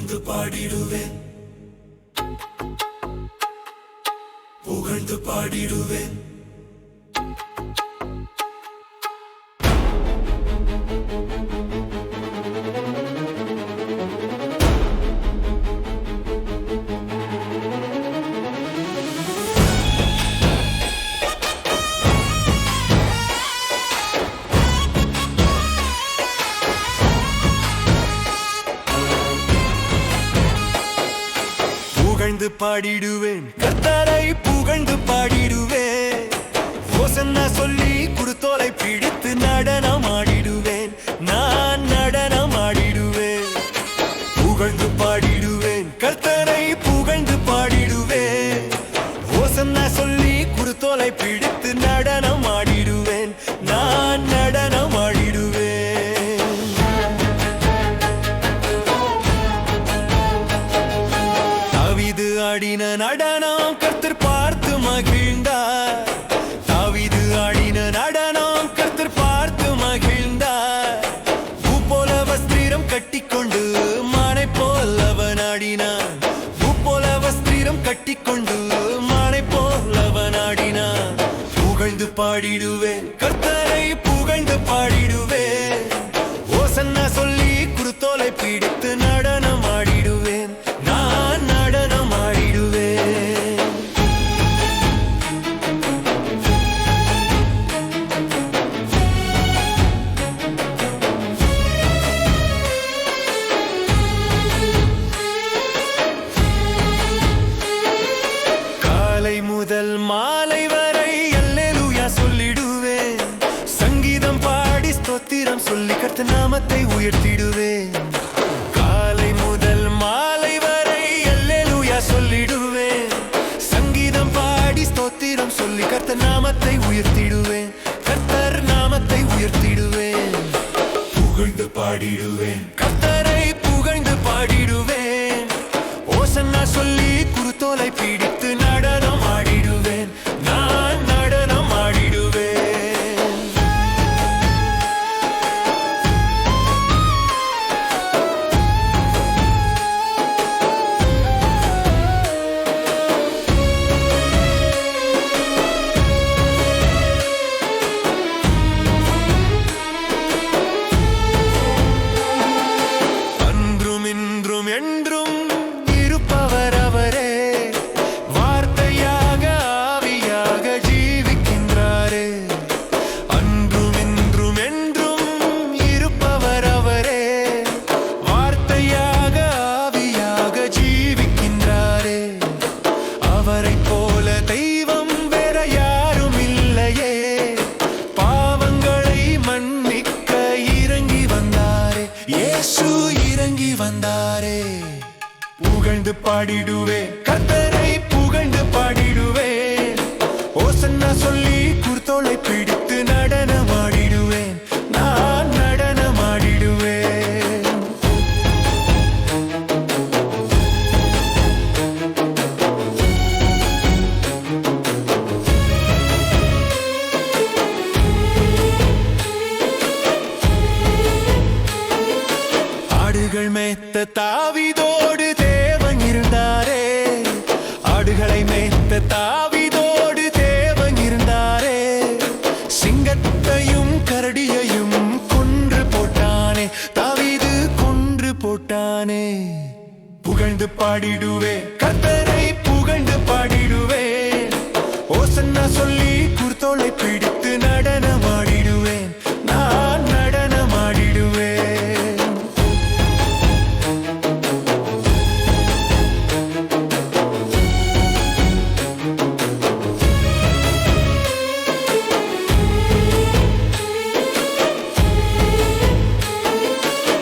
புகழ்ந்து பாடிடுவேன், புகழ்ந்து பாடிடுவேன். புகழ்ந்து பாடிடுவேன், கர்த்தரை புகழ்ந்து பாடிடுவேன். ஓசன்னா சொல்லி குருத்தோலை பிடித்து நடனம் ஆடிடுவேன், நான் நடனம் ஆடிடுவேன். புகழ்ந்து பாடிடுவேன், கர்த்தரை புகழ்ந்து பாடிடுவேன். ஓசன்னா சொல்லி குருத்தோலை பிடித்து நடனம் ஆடிடுவேன், நான் நடனம் ஆடிடுவேன். தாவீது ஆடின நடனம் கர்த்தர் பார்த்து மகிழ்ந்தார். தாவீது ஆடின நடனம் கர்த்தர் பார்த்து மகிழ்ந்தார். பூ போல வஸ்திரம் கட்டிக்கொண்டு மானை போல் அவன் ஆடினான். பூ போல வஸ்திரம் கட்டிக்கொண்டு மானை போல் அவன் ஆடினான். புகழ்ந்து பாடிடுவேன், கர்த்தரை புகழ்ந்து பாடிடுவேன். ஓசன்னா சொல்லி குருத்தோலை பிடித்து நடனம் ஆடிடுவேன், நான் நடனம் ஆடிடுவேன். காலை முதல் மாலை வரை அல்லேலூயா சொல்லிடுவேன். சங்கீதம் பாடி ஸ்தோத்திரம் சொல்லி கர்த்தர் நாமத்தை உயர்த்திடுவேன். காலை முதல் மாலை வரை அல்லேலூயா சொல்லிடுவேன். சங்கீதம் பாடி ஸ்தோத்திரம் சொல்லி கர்த்தர் நாமத்தை உயர்த்திடுவேன், கர்த்தர் நாமத்தை உயர்த்திடுவேன். புகழ்ந்து பாடிடுவேன், கர்த்தரை புகழ்ந்து பாடிடுவேன். ஓசன்னா சொல்லி குருத்தோலை பிடித்து நடனம் ஆடிடுவேன், நான் நடனம் ஆடிடுவேன். அன்றும் இன்றும் என்றும் இருப்பவர் அவரே. வார்த்தையாக ஆவியாக ஜீவிக்கின்றாரே. அன்றும் இன்றும் என்றும் இருப்பவர் அவரே. வார்த்தையாக ஆவியாக ஜீவிக்கின்றாரே. அவரைப் போல தெய்வம் வேற யாரும் இல்லையே. பாவங்களை மன்னிக்க இறங்கி வந்தாரே, இயேசு இறங்கி வந்தாரே. புகழ்ந்து பாடிடுவேன், கர்த்தரை புகழ்ந்து பாடிடுவேன். ஓசன்னா சொல்லி குருத்தோலை பிடித்து நடனம் ஆடிடுவேன், நான் நடனம் ஆடிடுவேன். ஆடுகள் மேய்த்த தாவீதோடு தேவன் இருந்தாரே. ஆடுகளை மேய்த்த தாவீதோடு தேவன் இருந்தாரே. சிங்கத்தையும் கரடியையும் கொன்று போட்டானே, தாவீது கொன்று போட்டானே. புகழ்ந்து பாடிடுவேன், கர்த்தரை புகழ்ந்து பாடிடுவேன். ஓசன்னா சொல்லி குருத்தோலை பிடித்து